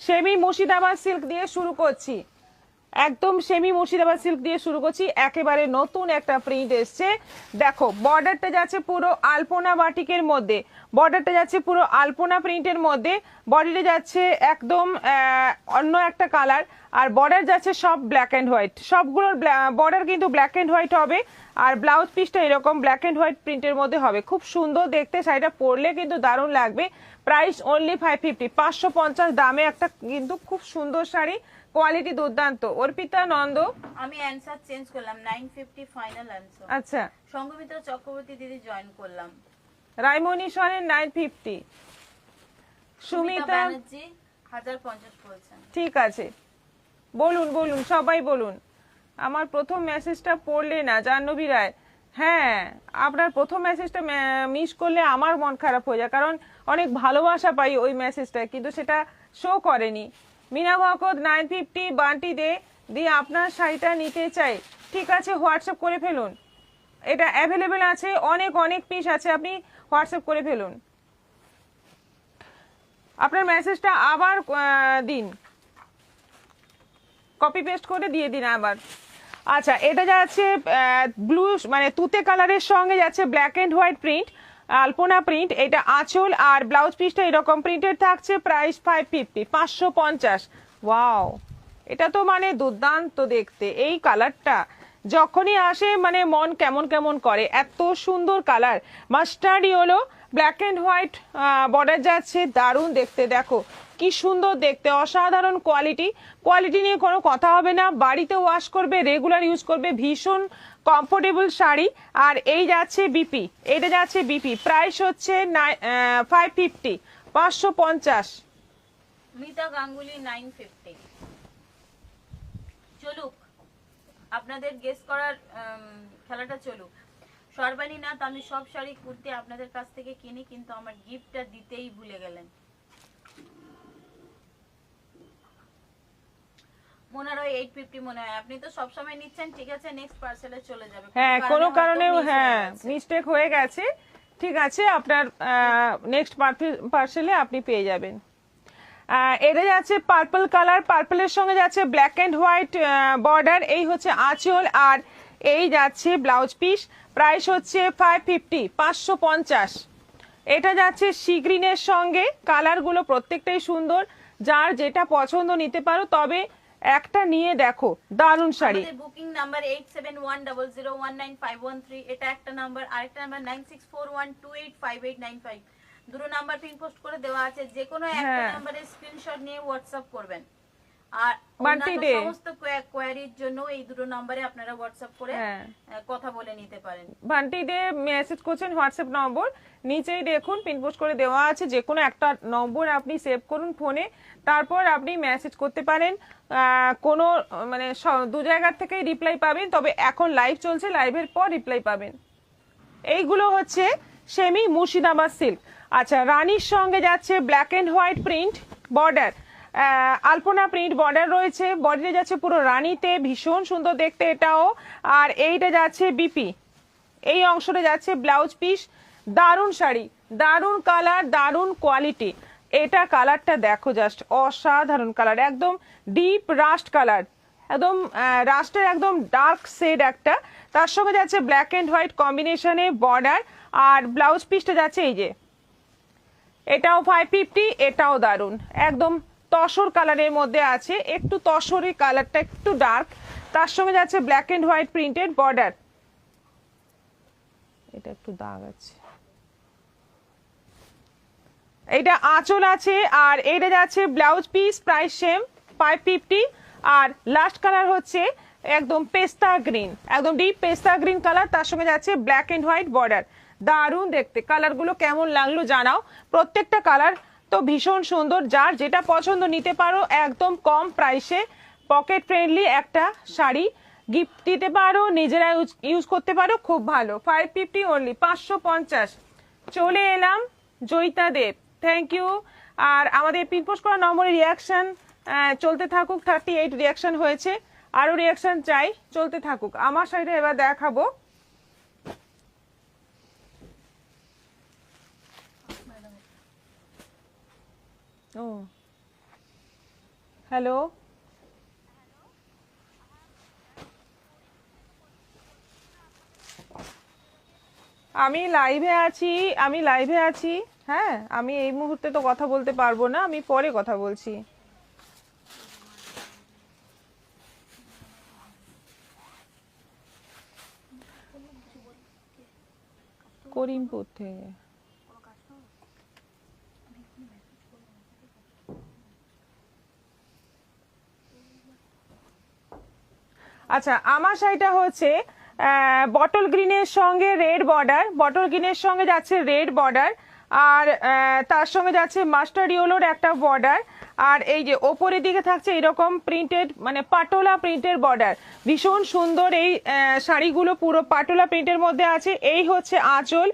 Semi Murshidabad silk দিয়ে শুরু করছি, একদম সেমি মুর্শিদাবাদ সিল্ক দিয়ে শুরু করছি। একেবারে নতুন একটা প্রিন্ট এসছে, দেখো বর্ডারটা যাচ্ছে পুরো আলপনা বাটিকের মধ্যে, বর্ডারটা যাচ্ছে পুরো আলপনা প্রিন্টের মধ্যে, বডিটা যাচ্ছে একদম অন্য একটা কালার, আর বর্ডার যাচ্ছে সব ব্ল্যাক অ্যান্ড হোয়াইট, সবগুলোর বর্ডার কিন্তু ব্ল্যাক অ্যান্ড হোয়াইট হবে, আর ব্লাউজ পিসটা এরকম ব্ল্যাক অ্যান্ড হোয়াইট প্রিন্টের মধ্যে হবে। খুব সুন্দর দেখতে, শাড়িটা পরলে কিন্তু দারুণ লাগবে। প্রাইস অনলি 550, 550 দামে একটা কিন্তু খুব সুন্দর শাড়ি, কোয়ালিটি দুর্দান্ত। অর্পিতা নন্দ, আমি অ্যানসার চেঞ্জ করলাম, 950 ফাইনাল অ্যানসার। আচ্ছা, সঙ্গমিত্রা চক্রবর্তী দিদি জয়েন করলাম। রাইমনি সরেন 950, সুমিতা ব্যানার্জি 1050 বলছেন। ঠিক আছে, বলুন বলুন সবাই বলুন। আমার প্রথম মেসেজটা পড়লে না জাহ্নবী রায়, হ্যাঁ আপনার প্রথম মেসেজটা মিস করলে আমার মন খারাপ হয়ে যায়, কারণ অনেক ভালোবাসা পাই ওই মেসেজটা, কিন্তু সেটা শো করেনি। মিনা ভকত 950 বান্টি দিয়ে আপনার শাড়িটা নিতে চাই, ঠিক আছে হোয়াটসঅ্যাপ করে ফেলুন, এটা অ্যাভেলেবেল আছে, অনেক অনেক পিস আছে, আপনি হোয়াটসঅ্যাপ করে ফেলুন। আপনার মেসেজটা আবার দিন, কপি পেস্ট করে দিয়ে দিন আবার। আচ্ছা, এটা যাচ্ছে ব্লু মানে তুতে কালারের সঙ্গে যাচ্ছে ব্ল্যাক এন্ড হোয়াইট প্রিন্ট, আলপনা প্রিন্ট, এটা আঁচল আর ব্লাউজ পিসটা এরকম প্রিন্টেড থাকছে। প্রাইস 550, 550। ওয়াও, এটা তো মানে দুর্দান্ত দেখতে, এই কালারটা যখনই আসে মানে মন কেমন কেমন করে, এত সুন্দর colour. Mustard yellow black and white border যাচ্ছে, দারুণ দেখতে, দেখো কি সুন্দর দেখতে, অসাধারণ কোয়ালিটি, কোয়ালিটি নিয়ে কোনো কথা হবে না, বাড়িতে ওয়াশ করবে, রেগুলার ইউজ করবে, ভীষণ কমফোর্টেবল শাড়ি। আর এই যাচ্ছে বিপি, এটা যাচ্ছে বিপি, প্রাইস হচ্ছে 550, 550। মিতা গাঙ্গুলি 950। চলুক আপনাদের গেস করার খেলাটা চলুক। সর্বাণী নাথ, আমি সব শাড়ি কুর্তি আপনাদের কাছ থেকে কিনি, কিন্তু আমার গিফটটা দিতেই ভুলে গেলেন। মনে হয় 850 মনে হয়, আপনি তো সব সময় নিচ্ছেন, ঠিক আছে নেক্সট পার্সেলে চলে যাবে। হ্যাঁ কোনো কারণে হ্যাঁ মিস্টেক হয়ে গেছে, ঠিক আছে আপনার নেক্সট পার্সেলে আপনি পেয়ে যাবেন। এটা যাচ্ছে পার্পল কালার, পার্পলের সঙ্গে যাচ্ছে ব্ল্যাক এন্ড হোয়াইট বর্ডার, এই হচ্ছে আঁচল আর এই যাচ্ছে ব্লাউজ পিস। প্রাইস হচ্ছে 550, 550। এটা যাচ্ছে সি গ্রিনের সঙ্গে, কালারগুলো প্রত্যেকটাই সুন্দর, যার যেটা পছন্দ নিতে পারো, তবে একটা নিয়ে দেখো, দারুণ শাড়ি। আমাদের বুকিং নাম্বার 8710019513, এটা একটা নাম্বার, আরেকটা নাম্বার 9641285895, দুটো নাম্বার পিন পোস্ট করে দেওয়া আছে, যে কোনো একটা নাম্বারের স্ক্রিনশট নিয়ে হোয়াটসঅ্যাপ করবেন। আর অন্যান্য সমস্ত কোয়ারির জন্য এই দুটো নম্বরে আপনারা হোয়াটসঅ্যাপ করে কথা বলে নিতে পারেন। বান্টি দে মেসেজ করছেন, হোয়াটসঅ্যাপ নম্বর নিচেই দেখুন পিন পোস্ট করে দেওয়া আছে, যে কোনো একটা নম্বর আপনি সেভ করুন ফোনে, তারপর আপনি মেসেজ করতে পারেন। কোনো মানে দু জায়গার থেকেই রিপ্লাই পাবেন, তবে এখন লাইভ চলছে, লাইভের পর রিপ্লাই পাবেন। এইগুলো হচ্ছে সেমি মুর্শিদাবাদ সিল্ক। আচ্ছা, রানীর সঙ্গে যাচ্ছে black and white print border, আলপনা প্রিন্ট বর্ডার রয়েছে, বডিতে যাচ্ছে পুরো রানীতে, ভীষণ সুন্দর দেখতে এটাও। আর এইটা যাচ্ছে বিপি, এই অংশটা যাচ্ছে ব্লাউজ পিস, দারুণ শাড়ি, দারুণ কালার, দারুণ কোয়ালিটি। এটা কালারটা দেখো, জাস্ট অসাধারণ কালার, একদম ডিপ রাস্ট কালার, একদম রাস্টের একদম ডার্ক শেড একটা, তার সঙ্গে যাচ্ছে ব্ল্যাক এন্ড হোয়াইট কম্বিনেশনে বর্ডার, আর ব্লাউজ পিসটা যাচ্ছে এই যে, এটাও 550, এটাও দারুণ, একদম তসর কালারের মধ্যে আছে, একটু তসরের কালারটা একটু ডার্ক, তার সঙ্গে যাচ্ছে black and white printed border, এটা একটু দাগ আছে, এটা আঁচল আছে, আর এটা যাচ্ছে ব্লাউজ পিস, প্রাইস সেম 550। আর লাস্ট কালার হচ্ছে একদম পেস্তা গ্রিন, একদম ডিপ পেস্তা গ্রিন কালার, তার সঙ্গে যাচ্ছে ব্ল্যাক এন্ড হোয়াইট বর্ডার, দারুণ দেখতে। কালারগুলো কেমন লাগলো জানাও, প্রত্যেকটা কালার তো ভীষণ সুন্দর, যার যেটা পছন্দ নিতে পারো, একদম কম প্রাইসে পকেট ফ্রেন্ডলি একটা শাড়ি গিফট দিতে পারো, নিজেরা ইউজ করতে পারো, খুব ভালো। 550 অনলি, 550। চলে এলাম জয়িতা দেব, থ্যাংক ইউ। আর আমাদের পিনপোস্ট করা নম্বরে রিয়াকশন চলতে থাকুক, 38 রিয়াকশন হয়েছে, আরো রিয়াকশন চাই, চলতে থাকুক। আমার শাড়িটা এবার দেখাবো, ও হ্যালো, আমি লাইভে আছি। হ্যাঁ, আমি এই মুহূর্তে তো কথা বলতে পারবো না, আমি পরে কথা বলছি। করিমপুর থেকে। আচ্ছা, আমার শাড়িটা হচ্ছে বটল গ্রিনের সঙ্গে রেড বর্ডার, বটল গ্রিনের সঙ্গে যাচ্ছে রেড বর্ডার, আর তার সঙ্গে যাচ্ছে মাস্টার্ড ইয়েলোর একটা বর্ডার, আর এই যে ওপরের দিকে থাকছে এরকম প্রিন্টেড মানে পাটোলা প্রিন্টের বর্ডার। ভীষণ সুন্দর এই শাড়িগুলো, পুরো পাটোলা প্রিন্টের মধ্যে আছে। এই হচ্ছে আঁচল,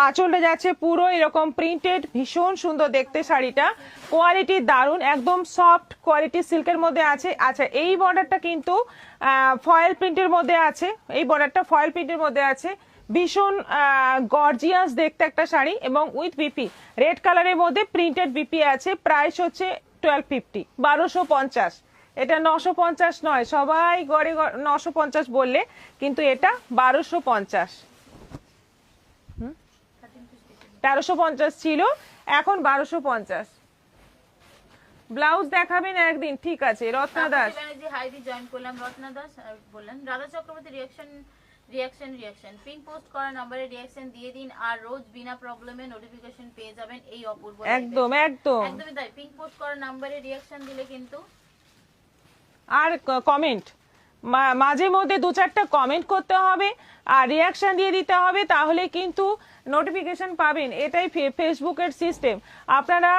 আঁচলটা যাচ্ছে পুরো এরকম প্রিন্টেড, ভীষণ সুন্দর দেখতে শাড়িটা, কোয়ালিটি দারুণ, একদম সফট কোয়ালিটি সিল্কের মধ্যে আছে। আচ্ছা, এই বর্ডারটা কিন্তু ফয়েল প্রিন্টের মধ্যে আছে, এই বর্ডারটা ফয়েল প্রিন্টের মধ্যে আছে, ভীষণ গর্জিয়াস দেখতে একটা শাড়ি, এবং উইথ বিপি রেড কালারের মধ্যে প্রিন্টেড বিপি আছে। প্রাইস হচ্ছে 1250, 1250। এটা 950 নয়, সবাই গড়ে 950 বললে, কিন্তু এটা 1250। 1350 ছিল, এখন 1250। ব্লাউজ দেখাবেন একদিন, ঠিক আছে। রত্না দাস, হাইদি জয়েন করলাম, রত্না দাস বললেন Radha Chakraborty reaction pin post করা নম্বরে রিয়াকশন দিয়ে দিন, আর রোজ বিনা প্রবলেমে নোটিফিকেশন পেয়ে যাবেন এই অপূর্ব। একদম একদম একদমই তাই, পিন পোস্ট করা নম্বরে রিয়াকশন দিলে কিন্তু, আর কমেন্ট মাঝে মধ্যে 2-4টা কমেন্ট করতে হবে আর রিয়াকশন দিয়ে দিতে হবে, তাহলে কিন্তু নোটিফিকেশন পাবেন। এটাই ফেসবুকের সিস্টেম। আপনারা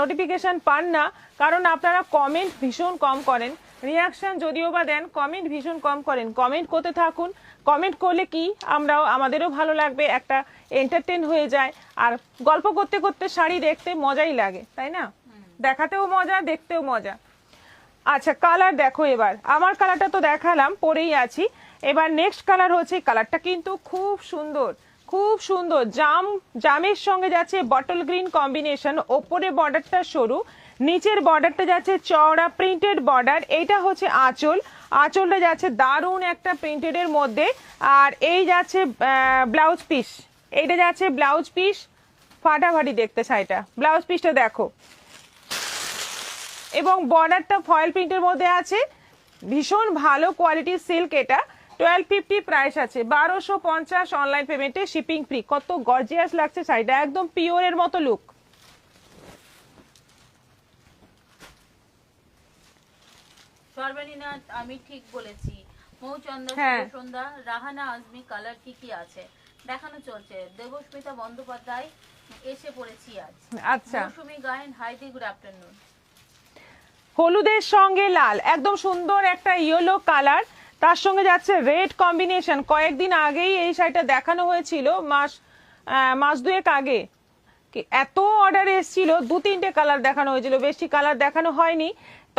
নোটিফিকেশন পান না কারণ আপনারা কমেন্ট ভীষণ কম করেন, রিয়াকশন যদিও বা দেন, কমেন্ট ভীষণ কম করেন। কমেন্ট করতে থাকুন, কমেন্ট করলে কি আমাদেরও ভালো লাগবে, একটা এন্টারটেন হয়ে যায়, আর গল্প করতে করতে শাড়ি দেখতে মজাই লাগে, তাই না? দেখাতেও মজা, দেখতেও মজা। আচ্ছা, কালার দেখো এবার। আমার কালারটা তো দেখালাম, পরেই আছি। এবার নেক্সট কালার হচ্ছে, কালারটা কিন্তু খুব সুন্দর, খুব সুন্দর। জামের সঙ্গে যাচ্ছে বটল গ্রিন কম্বিনেশন, ওপরে বর্ডারটা সরু, নিচের বর্ডারটা যাচ্ছে চওড়া প্রিন্টেড বর্ডার। এইটা হচ্ছে আঁচল, আঁচলটা যাচ্ছে দারুণ একটা প্রিন্টেডের মধ্যে, আর এই যাচ্ছে ব্লাউজ পিস, এইটা যাচ্ছে ব্লাউজ পিস। ফাটাফাটি দেখতে শাড়িটা, ব্লাউজ পিসটা দেখো, এবং বর্ডারটা ফয়েল প্রিন্টের মধ্যে আছে, ভীষণ ভালো কোয়ালিটির সিল্ক। এটা 1250 প্রাইস আছে, 1250 অনলাইন পেমেন্টে, শিপিং ফ্রি। কত গর্জিয়াস লাগছে শাড়িটা, একদম পিওরের মতো লুক। সর্বানীনা আমি ঠিক বলেছি, মৌচন্দ্র, সন্ধ্যা, রাহানা আজমি, কালার কি কি আছে দেখানো চলছে। দেবস্মিতা বন্দ্যোপাধ্যায় এসে পড়েছি আজ। আচ্ছা, মৌসুমী গায়েন, হাইদি গুড আফটারনুন। হলুদের সঙ্গে লাল, একদম সুন্দর একটা ইয়েলো কালার, তার সঙ্গে যাচ্ছে রেড কম্বিনেশন। কয়েকদিন আগেই এই শাড়িটা দেখানো হয়েছিল, মাস দুয়েক আগে। এত অর্ডার এসেছিল, 2-3টে কালার দেখানো হয়েছিল, বেশি কালার দেখানো হয়নি,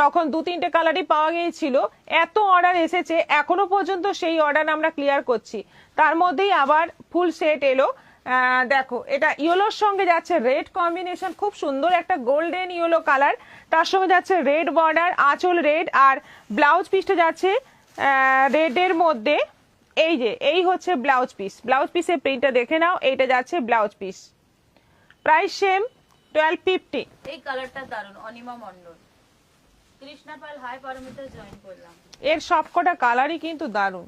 তখন 2-3টে কালারই পাওয়া গিয়েছিল। এত অর্ডার এসেছে, এখনো পর্যন্ত সেই অর্ডার আমরা ক্লিয়ার করছি। তার মধ্যেই আবার ফুল সেট এলো। দেখো, এটা ইয়েলোর সঙ্গে যাচ্ছে রেড কম্বিনেশন, খুব সুন্দর একটা গোল্ডেন ইয়েলো কালার, তার সঙ্গে যাচ্ছে রেড বর্ডার, আঁচল রেড, আর ব্লাউজ পিসটা যাচ্ছে রেডের মধ্যে। এই যে এই হচ্ছে ব্লাউজ পিস, ব্লাউজ পিসের প্রিন্টটা দেখে নাও, এইটা যাচ্ছে ব্লাউজ পিস। Price same, 1250। এই কালারটা দারুন। অনিমা মন্ডল, কৃষ্ণা পাল, হাই পারমিতা জয়েন করলাম। এর সবকটা কালারই কিন্তু দারুন।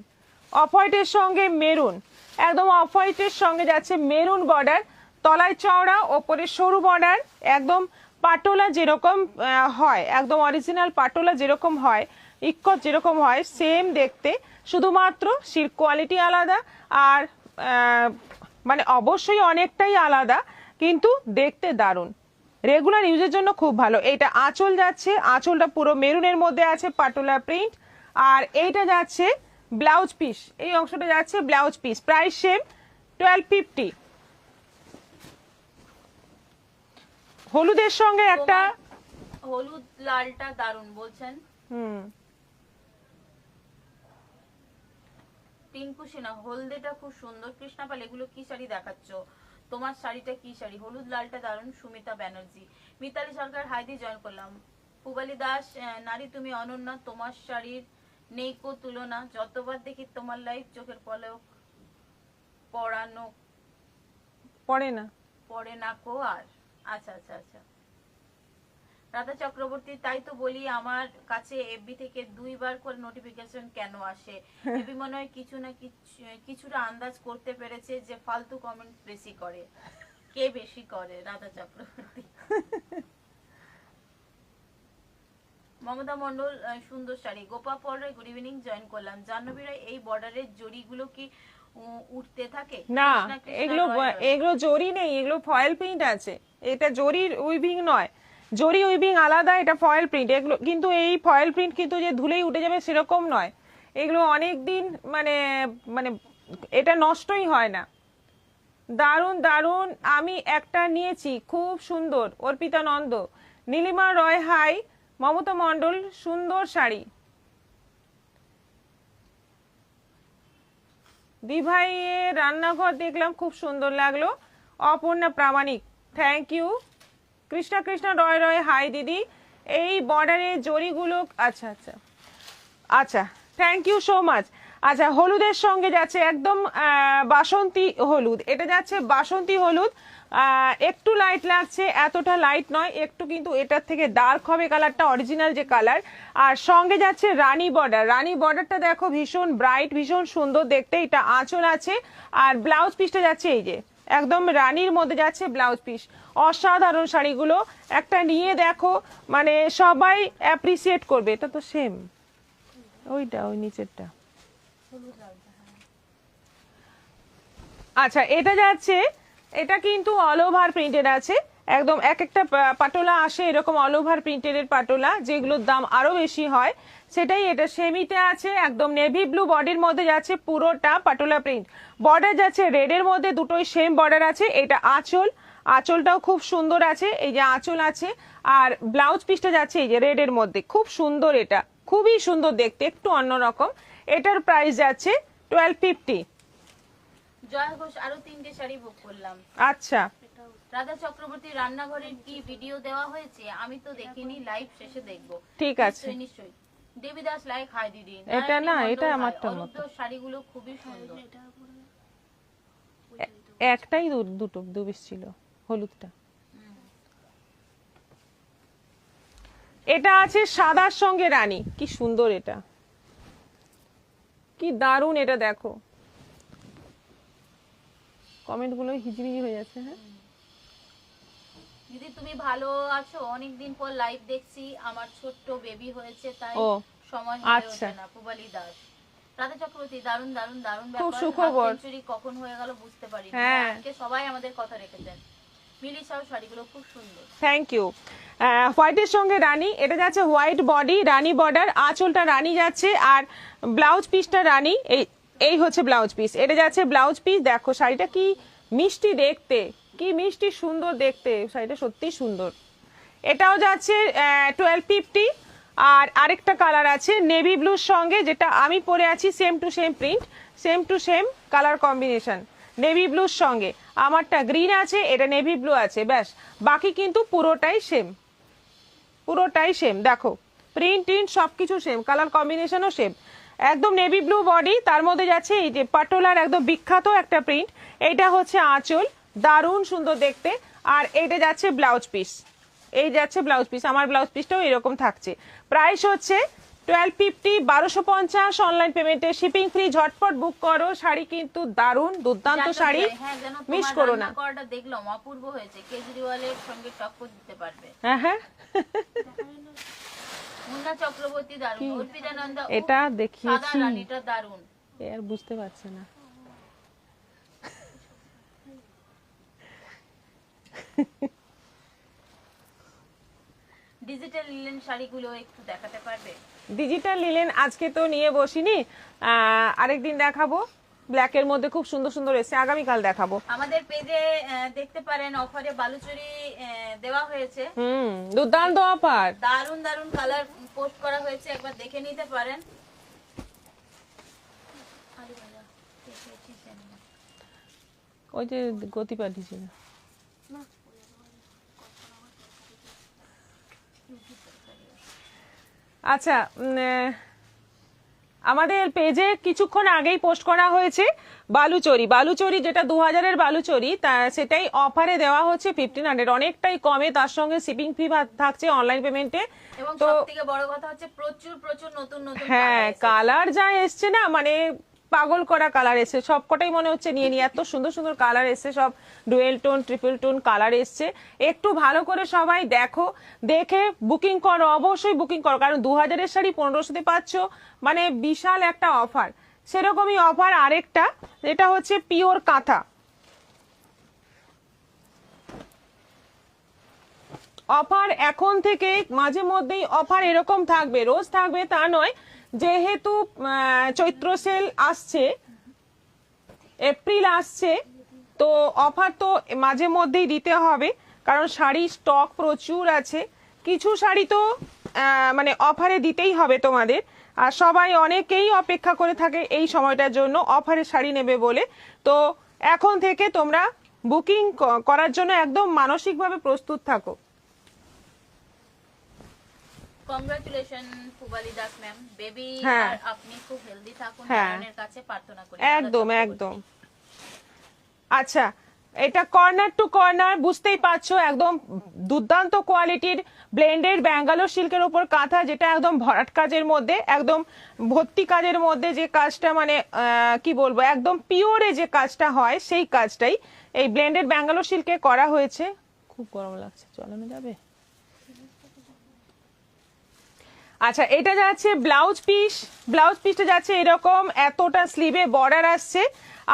অফ হোয়াইটের সঙ্গে মেরুন, একদম অফ হোয়াইটের সঙ্গে যাচ্ছে মেরুন বর্ডার, তলায় চওড়া, ওপরে সরু বর্ডার, একদম পাটোলা যেরকম হয়, একদম অরিজিনাল পাটোলা যেরকম হয়, ইক্কত যেরকম হয় সেম দেখতে, শুধুমাত্র সিল্ক কোয়ালিটি আলাদা, আর মানে অবশ্যই অনেকটাই আলাদা, কিন্তু দেখতে দারুণ, রেগুলার ইউজের জন্য খুব ভালো। এইটা আঁচল যাচ্ছে, আঁচলটা পুরো মেরুনের মধ্যে আছে, পাটোলা প্রিন্ট, আর এইটা যাচ্ছে ব্লাউজ পিস, এই অংশটা যাচ্ছে ব্লাউজ পিস। Price same, 1250। হলুদের সঙ্গে একটা, হলুদ লালটা দারুন বলছেন। টিঙ্কু সিনহা, হলদেটা খুব সুন্দর। কৃষ্ণা পাল, এগুলো কি শাড়ি দেখাচ্ছ, তোমার শাড়িটা কি শাড়ি? হলুদ লালটা দারুন। সুমিতা ব্যানার্জি, মিতালি সরকার, হাইদি জয়েন করলাম। পুবালি দাস, নারী তুমি অনন্য, তোমার শাড়ির নেই কো তুলনা, যতবার দেখি তোমার লাইফ চোখের পলক পড়ানো পড়ে না। পড়ে না কো আর। আচ্ছা আচ্ছা আচ্ছা। রাধা চক্রবর্তী, তাই তো বলি আমার কাছে এফবি থেকে 2 বার করে নোটিফিকেশন কেন আসে? এফবি মনে হয় কিছু না কিছুটা আন্দাজ করতে পেরেছে যে ফালতু কমেন্ট বেশি করে। কে বেশি করে? রাধা চক্রবর্তী। মমতা মন্ডল, সুন্দর শাড়ি। গোপা পরে গুড ইভিনিং, জয়েন করলাম। জাহ্নবীরা, এই বর্ডারের জড়িগুলো কি উঠতে থাকে? না, কৃষ্ণা কৃষ্ণা এগুলো রয় রয়। এগুলো জরি নেই, এগুলো ফয়েল প্রিন্ট আছে। এটা জরির উইভিং নয়, জরি উইভিং আলাদা, এটা ফয়েল প্রিন্ট। এগুলো কিন্তু এই ফয়েল প্রিন্ট কিন্তু যে ধুলেই উঠে যাবে সেরকম নয়। এগুলো অনেক দিন মানে মানে এটা নষ্টই হয় না। দারুণ দারুণ, আমি একটা নিয়েছি, খুব সুন্দর। অর্পিতা নন্দ, নীলিমা রয় হাই, মমতা মন্ডল, সুন্দর শাড়ি। দিভাইয়ের রান্নাঘর দেখলাম, খুব সুন্দর লাগলো। Aparna Pramanik, thank you. Krishna Krishna Roy Roy hi দিদি। এই বর্ডারের জরিগুলো, আচ্ছা আচ্ছা আচ্ছা, থ্যাংক ইউ সো মাচ। আচ্ছা, হলুদের সঙ্গে যাচ্ছে একদম বাসন্তী হলুদ, এটা যাচ্ছে বাসন্তী হলুদ। একটু লাইট লাগছে, এতটা লাইট নয়, একটু কিন্তু এটার থেকে ডার্ক হবে কালারটা, অরিজিনাল যে কালার। আর সঙ্গে যাচ্ছে রানী বর্ডার। রানী বর্ডারটা দেখো ভীষণ ব্রাইট, ভীষণ সুন্দর দেখতে। এটা আঁচল আছে, আর ব্লাউজ পিসটা যাচ্ছে এই যে একদম রানীর মধ্যে যাচ্ছে ব্লাউজ পিস। অসাধারণ শাড়িগুলো, একটা নিয়ে দেখো, মানে সবাই অ্যাপ্রিসিয়েট করবে। এটা তো সেম, ওইটা ওই নিচেরটা। আচ্ছা, এটা যাচ্ছে, এটা কিন্তু অল ওভার প্রিন্টেড আছে একদম। এক একটা পাটোলা আসে এরকম অল ওভার প্রিন্টেড পাটোলা, যেগুলোর দাম আরো বেশি হয়, সেটাই এটা সেমিতে আছে। একদম নেভি ব্লু বডির মধ্যে যাচ্ছে, পুরোটা পাটোলা প্রিন্ট। বর্ডার যাচ্ছে রেডের মধ্যে, দুটোই সেম বর্ডার আছে। এটা আঁচল, আঁচলটাও খুব সুন্দর আছে, এই যে আঁচল আছে। আর ব্লাউজ পিসটা যাচ্ছে এই যে রেডের মধ্যে, খুব সুন্দর, এটা খুবই সুন্দর দেখতে, একটু অন্যরকম। এটার প্রাইস যাচ্ছে 1250। জয়া ঘোষ, আরো 3টে শাড়ি বুক করলাম। আচ্ছা, রাধা চক্রবর্তী, রান্নাঘরের কি ভিডিও দেওয়া হয়েছে? আমি তো দেখিনি, লাইভ শেষে দেখবো। ঠিক আছে। নিশ্চয়ই নিশ্চয়ই। দেবীদাস লাইক হাই দিদি। এটা না, নারায়ণী এটা মণ্ডল, আমারটার হাই। মতো। অরুদ্ধ শাড়িগুলো খুবই সুন্দর। একটাই দুটো দু পিস ছিল, হলুদটা। এটা আছে সাদার সঙ্গে রানী, কি সুন্দর, এটা কি দারুণ, এটা দেখো। কমেন্ট গুলো হিজিবিজি হয়ে যাচ্ছে। হ্যাঁ দিদি তুমি ভালো আছো? অনেকদিন পর লাইভ দেখছি, আমার ছোট্ট বেবি হয়েছে তাই ও, সময় হয়ে আচ্ছা। ওঠে না। পুবালি দাস, রাধা চক্রবর্তী, দারুন দারুন দারুন খুব ব্যাপার। সুখবর। সেঞ্চুরি কখন হয়ে গেল বুঝতে পারিনি। হ্যাঁ। আজকে সবাই আমাদের কথা রেখেছেন। মিলিশাও শাড়িগুলো খুব সুন্দর। Thank you. হোয়াইটের সঙ্গে রানী, এটা যাচ্ছে হোয়াইট বডি, রানী বর্ডার, আঁচলটা রানী যাচ্ছে, আর ব্লাউজ পিসটা রানী। এই হচ্ছে ব্লাউজ পিস, এটা যাচ্ছে ব্লাউজ পিস। দেখো শাড়িটা কি মিষ্টি দেখতে, কি মিষ্টি সুন্দর দেখতে, শাড়িটা সত্যি সুন্দর। এটাও যাচ্ছে 1250। আর আরেকটা কালার আছে নেভি ব্লুর সঙ্গে, যেটা আমি পরে আছি, same to same print, same to same colour combination, navy ব্লুর সঙ্গে। আমারটা গ্রিন আছে, এটা নেভি ব্লু আছে, ব্যাস। বাকি কিন্তু পুরোটাই সেম, পুরোটাই সেম। দেখো প্রিন্ট টিন্ট সবকিছু সেম, কালার কম্বিনেশনও সেম। একদম নেভি ব্লু বডি, তার মধ্যে যাচ্ছে এই যে পাটোলার একদম বিখ্যাত একটা প্রিন্ট। এইটা হচ্ছে আঁচল, দারুণ সুন্দর দেখতে। আর এইটা যাচ্ছে ব্লাউজ পিস, এই যাচ্ছে ব্লাউজ পিস। আমার ব্লাউজ পিসটাও এরকম থাকছে। প্রাইস হচ্ছে 1250, 1250 অনলাইন পেমেন্টে, শিপিং ফ্রি। ঝটপট বুক করো, শাড়ি কিন্তু দারুণ দুর্দান্ত শাড়ি, হ্যাঁ, যেন মিস তোমার করো না। রান্না করাটা দেখলাম অপূর্ব হয়েছে, কেজরিওয়ালের সঙ্গে টক্কর দিতে পারবে। হ্যাঁ হ্যাঁ মুন্না চক্রবর্তী, দারুণ। অর্পিতা নন্দা, এটা সাদা দেখিয়েছি, রানীটা দারুণ। এ আর বুঝতে পারছে না। ডিজিটাল লিলেন শাড়িগুলো একটু দেখাতে পারবে? ডিজিটাল লিলেন আজকে তো নিয়ে বসিনি, আরেকদিন দেখাবো। ব্ল্যাকের মধ্যে খুব সুন্দর সুন্দর এসে, আগামীকাল দেখাবো। আমাদের পেজে দেখতে পারেন, অফারে বালুচুরি দেওয়া হয়েছে। দুর্দান্ত অফার, দারুন দারুন কালার পোস্ট করা হয়েছে, একবার দেখে নিতে পারেন। ওই যে গতি পাঠিয়েছিল। আচ্ছা, আমাদের পেজে কিছুক্ষণ আগেই পোস্ট করা হয়েছে বালুচরি, যেটা 2000-এর বালুচরি, তা সেটাই অফারে দেওয়া হচ্ছে 1500, অনেকটাই কমে, তার সঙ্গে শিপিং ফ্রি থাকছে অনলাইন পেমেন্টে। এবং সবথেকে বড় কথা হচ্ছে প্রচুর নতুন নতুন হ্যাঁ, কালার যা এসছে না, মানে পাগল করা কালার এসছে, সবকটাই মনে হচ্ছে নিয়ে নিয়ে, এত সুন্দর সুন্দর কালার এসছে, সব dual tone triple tone colour এসছে। একটু ভালো করে সবাই দেখো, দেখে বুকিং করো, অবশ্যই বুকিং করো, কারণ 2000-এর শাড়ি 1500-তে পাচ্ছ, মানে বিশাল একটা অফার। সেরকমই অফার আরেকটা, এটা হচ্ছে পিওর কাঁথা। অফার এখন থেকে মাঝে মধ্যেই অফার এরকম থাকবে, রোজ থাকবে তা নয়, যেহেতু চৈত্র সেল আসছে, এপ্রিল আসছে, তো অফার তো মাঝে মধ্যেই দিতে হবে, কারণ শাড়ি স্টক প্রচুর আছে। কিছু শাড়ি তো মানে অফারে দিতেই হবে তোমাদের, আর সবাই অনেকেই অপেক্ষা করে থাকে এই সময়টার জন্য অফারে শাড়ি নেবে বলে। তো এখন থেকে তোমরা বুকিং করার জন্য একদম মানসিকভাবে প্রস্তুত থাকো। কংগ্রাচুলেশন পুবালি দাস ম্যাম, বেবি আর আপনি খুব হেলদি থাকুন, ভগবানের কাছে প্রার্থনা করি। একদম। আচ্ছা, এটা কর্নার টু কর্নার, বুঝতেই পারছো, একদম দুর্দান্ত কোয়ালিটির ব্লেন্ডেড ব্যাঙ্গালোর সিল্কের উপর কাঁথা, যেটা একদম ভরাট কাজের মধ্যে, একদম ভর্তি কাজের মধ্যে যে কাজটা, মানে কি বলবো, একদম পিওরে যে কাজটা হয় সেই কাজটাই এই ব্লেন্ডেড ব্যাঙ্গালোর সিল্কে করা হয়েছে। খুব গরম লাগছে, চলানো যাবে? আচ্ছা, এটা যাচ্ছে ব্লাউজ পিসটা যাচ্ছে এরকম, এতটা স্লিভে বর্ডার আসছে,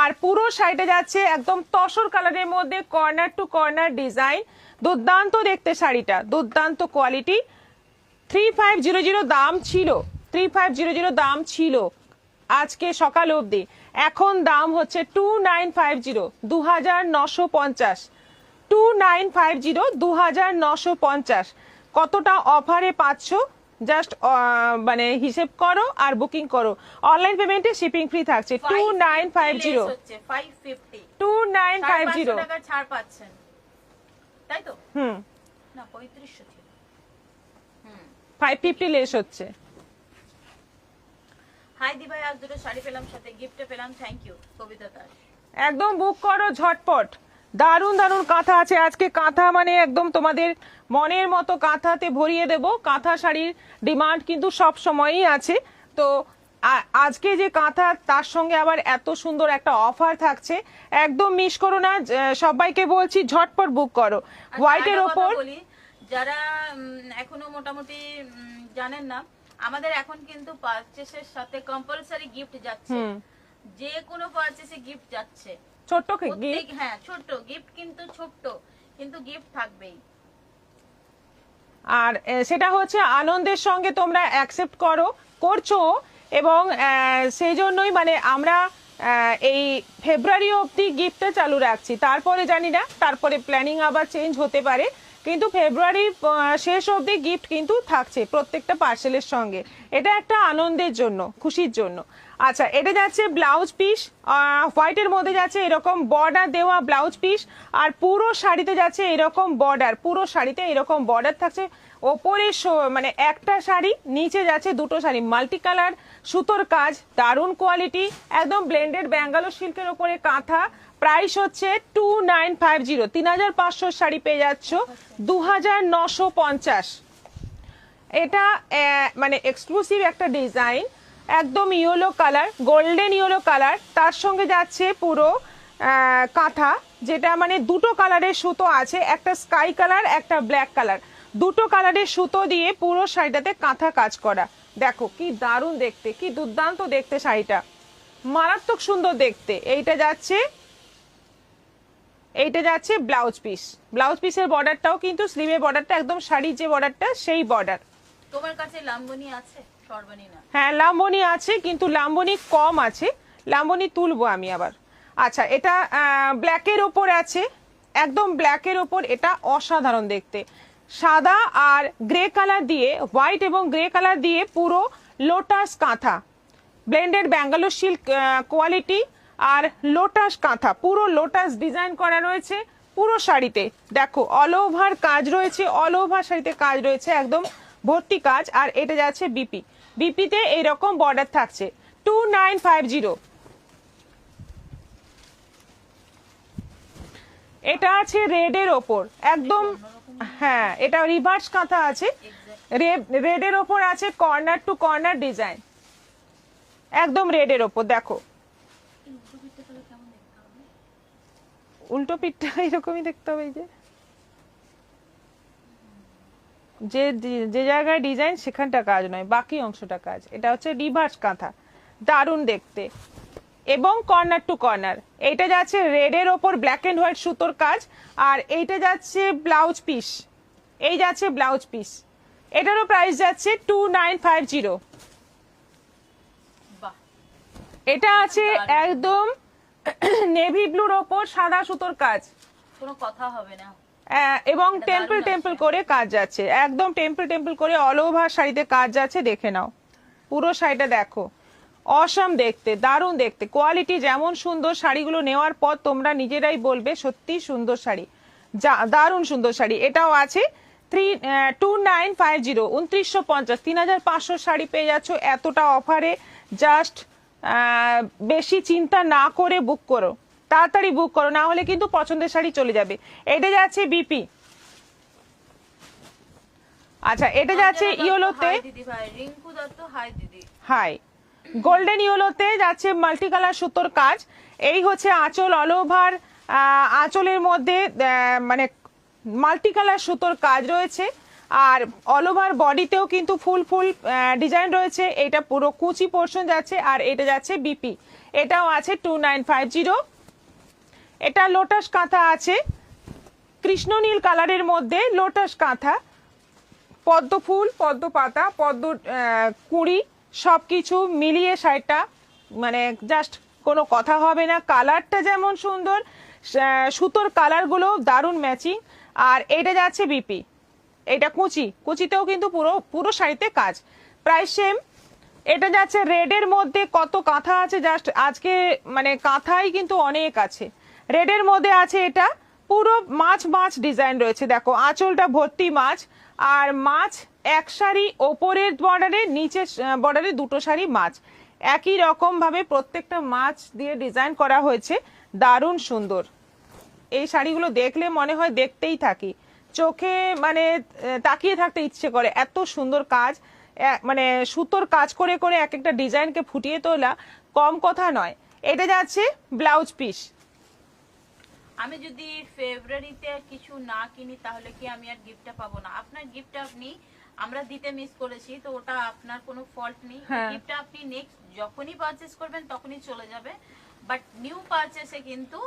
আর পুরো সাইডে যাচ্ছে একদম তসর কালারের মধ্যে কর্নার টু কর্নার ডিজাইন। দুর্দান্ত দেখতে শাড়িটা, দুর্দান্ত কোয়ালিটি। 3500 দাম ছিল, 3500 দাম ছিল আজকে সকাল অবধি, এখন দাম হচ্ছে 2950, 2950, 2950, 2950। কতটা অফারে পাচ্ছ জাস্ট মানে হিসেব করো আর বুকিং করো। অনলাইন পেমেন্টে শিপিং ফ্রি থাকছে। 2950 হচ্ছে 550, 2950 টাকা ছাড় পাচ্ছেন, তাই তো? না 3500 ছিল, 550 লেস হচ্ছে। হাই দি ভাই, আজ দুটো শাড়ি পেলাম, সাথে গিফটে পেলাম, থ্যাংক ইউ কবিতা দাস। একদম বুক করো ঝটপট, দারুণ দারুণ কাঁথা আছে আজকে। কাঁথা মানে একদম তোমাদের মনের মতো কাঁথাতে ভরিয়ে দেব। কাঁথা শাড়ির ডিমান্ড কিন্তু সব সময়ই আছে, তো আজকে যে কাঁথা, তার সঙ্গে আবার এত সুন্দর একটা অফার থাকছে, একদম মিস করো না। সবাইকে বলছি ঝটপট বুক করো। হোয়াইটের ওপর যারা এখনো মোটামুটি জানেন না, আমাদের এখন কিন্তু পারচেসের সাথে কম্পালসারি গিফট যাচ্ছে, যে কোনো পারচেসে গিফট যাচ্ছে, ছোট্ট গিফট। হ্যাঁ, ছোট্ট গিফট, কিন্তু ছোট্ট কিন্তু গিফট থাকবেই। আর সেটা হচ্ছে আনন্দের সঙ্গে তোমরা অ্যাকসেপ্ট করছো, এবং সেই জন্যই মানে আমরা এই ফেব্রুয়ারি অবধি গিফটটা চালু রাখছি, তারপরে জানি না, তারপরে প্ল্যানিং আবার চেঞ্জ হতে পারে, কিন্তু ফেব্রুয়ারি শেষ অবধি গিফট কিন্তু থাকছে প্রত্যেকটা পার্সেলের সঙ্গে। এটা একটা আনন্দের জন্য, খুশির জন্য। আচ্ছা, এটা যাচ্ছে ব্লাউজ পিস, হোয়াইটের মধ্যে যাচ্ছে এরকম বর্ডার দেওয়া ব্লাউজ পিস, আর পুরো শাড়িতে যাচ্ছে এরকম বর্ডার, পুরো শাড়িতে এরকম বর্ডার থাকছে। ওপরে মানে একটা শাড়ি, নিচে যাচ্ছে দুটো শাড়ি, মাল্টি কালার সুতোর কাজ, দারুণ কোয়ালিটি, একদম ব্লেন্ডেড ব্যাঙ্গালোর সিল্কের ওপরে কাঁথা। প্রাইস হচ্ছে 2950, 3500 শাড়ি পেয়ে যাচ্ছ 2950। এটা মানে এক্সক্লুসিভ একটা ডিজাইন, একদম yellow colour, golden yellow colour, তার সঙ্গে যাচ্ছে পুরো কাঁথা, যেটা মানে দুটো কালারের সুতো আছে, একটা স্কাই কালার, একটা ব্ল্যাক কালার, দুটো কালারের সুতো দিয়ে পুরো শাড়িটাতে কাঁথা কাজ করা। দেখো কি দারুণ দেখতে, কি দুর্দান্ত দেখতে শাড়িটা, মারাত্মক সুন্দর দেখতে। এইটা যাচ্ছে ব্লাউজ পিসের বর্ডারটাও কিন্তু স্লিভের বর্ডারটা একদম শাড়ির যে বর্ডারটা সেই বর্ডার। তোমার কাছে লাম্বনি আছে? সর্বনি না? হ্যাঁ, লাম্বনি আছে, কিন্তু লাম্বনি কম আছে, লাম্বনি তুলবো আমি আবার। আচ্ছা, এটা ব্ল্যাকের ওপর আছে, একদম ব্ল্যাকের ওপর, এটা অসাধারণ দেখতে, সাদা আর গ্রে কালার দিয়ে, হোয়াইট এবং গ্রে কালার দিয়ে পুরো লোটাস কাঁথা, ব্লেন্ডেড ব্যাঙ্গালোর সিল্ক কোয়ালিটি, আর লোটাস কাঁথা, পুরো লোটাস ডিজাইন করা রয়েছে পুরো শাড়িতে। দেখো অল ওভার কাজ রয়েছে, অল ওভার শাড়িতে কাজ রয়েছে, একদম ভর্তি কাজ। আর এটা যাচ্ছে বিপি, বিপিতে এইরকম বর্ডার থাকছে 2950। এটা আছে রেডের ওপর একদম, হ্যাঁ এটা রিভার্স কাঁথা আছে, রেডের ওপর আছে কর্নার টু কর্নার ডিজাইন, একদম রেডের ওপর। দেখো উল্টো পিঠটা এরকমই দেখতে হবে, এই যে যে জায়গায় ডিজাইন সেখানটা কাজ নয়, বাকি অংশটা কাজ। এটা হচ্ছে রিভার্স কাঁথা, দারুণ দেখতে, এবং কর্নার টু কর্নার। এইটা যাচ্ছে রেডের ওপর ব্ল্যাক এন্ড হোয়াইট সুতোর কাজ, আর এইটা যাচ্ছে ব্লাউজ পিস, এই যাচ্ছে ব্লাউজ পিস। এটারও প্রাইস যাচ্ছে 2950। এটা আছে একদম নেভি ব্লুর ওপর সাদা সুতোর কাজ, কোনো কথা হবে না, এবং টেম্পল টেম্পল করে কাজ যাচ্ছে, একদম টেম্পল টেম্পল করে অল ওভার শাড়িতে কাজ যাচ্ছে। দেখে নাও পুরো শাড়িটা, দেখো অসাম দেখতে, দারুণ দেখতে, কোয়ালিটি যেমন সুন্দর, শাড়িগুলো নেওয়ার পর তোমরা নিজেরাই বলবে সত্যি সুন্দর শাড়ি, দারুণ সুন্দর শাড়ি। এটাও আছে 2950, 2950, 3500 শাড়ি পেয়ে যাচ্ছ এতটা অফারে। জাস্ট বেশি চিন্তা না করে বুক করো, তাড়াতাড়ি বুক করো, না হলে কিন্তু পছন্দের শাড়ি চলে যাবে। এটা যাচ্ছে বিপি। আচ্ছা এটা যাচ্ছে ইয়েলোতে, রিঙ্কু দত্ত হাই দিদি, হাই গোল্ডেন ইয়েলোতে যাচ্ছে মাল্টি কালার সুতোর কাজ। এই হচ্ছে আঁচল, অল ওভার আঁচলের মধ্যে মানে মাল্টি কালার সুতোর কাজ রয়েছে, আর অল ওভার বডিতেও কিন্তু ফুল ফুল ডিজাইন রয়েছে। এটা পুরো কুচি পোর্শন যাচ্ছে, আর এটা যাচ্ছে বিপি, এটাও আছে 2950। এটা লোটাস কাঁথা আছে, কৃষ্ণ নীল কালারের মধ্যে লোটাস কাঁথা, পদ্ম ফুল, পদ্ম পাতা, পদ্ম কুঁড়ি সবকিছু মিলিয়ে শাড়িটা মানে জাস্ট কোনো কথা হবে না। কালারটা যেমন সুন্দর, সুতোর কালারগুলো দারুণ ম্যাচিং। আর এটা যাচ্ছে বিপি, এটা কুচি, কুচিতেও কিন্তু পুরো পুরো শাড়িতে কাজ, প্রাইস সেম। এটা যাচ্ছে রেডের মধ্যে, কত কাঁথা আছে জাস্ট আজকে মানে কাঁথাই কিন্তু অনেক আছে। রেডের মধ্যে আছে এটা পুরো মাছ মাছ ডিজাইন রয়েছে, দেখো আঁচলটা ভর্তি মাছ, আর মাছ এক শাড়ি ওপরের বর্ডারে, নিচের বর্ডারে দুটো শাড়ি মাছ, একই রকম ভাবে প্রত্যেকটা মাছ দিয়ে ডিজাইন করা হয়েছে, দারুণ সুন্দর। এই শাড়িগুলো দেখলে মনে হয় দেখতেই থাকি, চোখে মানে তাকিয়ে থাকতে ইচ্ছে করে, এত সুন্দর কাজ, মানে সুতোর কাজ করে করে এক একটা ডিজাইনকে ফুটিয়ে তোলা কম কথা নয়। এটা যাচ্ছে ব্লাউজ পিস। আমি যদি ফেব্রুয়ারিতে কিছু না কিনি তাহলে কি আমি আর গিফটটা পাবো না? আপনার গিফট আপনি আমরা দিতে মিস করেছি, তো ওটা আপনার কোনো ফল্ট নেই। গিফটটা আপনি নেক্সট যখনই পারচেজ করবেন তখনই চলে যাবে, বাট নিউ পারচেসে কিন্তু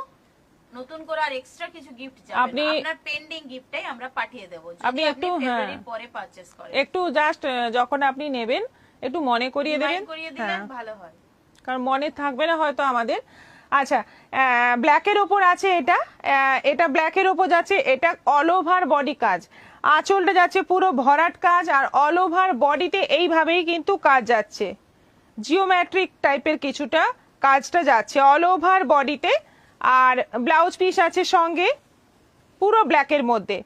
নতুন করে আর এক্সট্রা কিছু গিফট যাবে না, আপনার পেন্ডিং গিফটটাই আমরা পাঠিয়ে দেব যদি আপনি ফেব্রুয়ারি পরে পারচেজ করেন। একটু জাস্ট যখন আপনি নেবেন একটু মনে করিয়ে দেবেন, করিয়ে দিলে ভালো হয়, কারণ মনে থাকবে না হয়তো আমাদের। আচ্ছা ব্ল্যাকের ওপর আছে এটা, এটা ব্ল্যাকের ওপর যাচ্ছে, এটা অল ওভার বডি কাজ, আঁচলটা যাচ্ছে পুরো ভরাট কাজ, আর অল ওভার বডিতে এইভাবেই কিন্তু কাজ যাচ্ছে, জিওমেট্রিক টাইপের কিছুটা কাজটা যাচ্ছে অল ওভার বডিতে। আর ব্লাউজ পিস আছে সঙ্গে পুরো ব্ল্যাকের মধ্যে,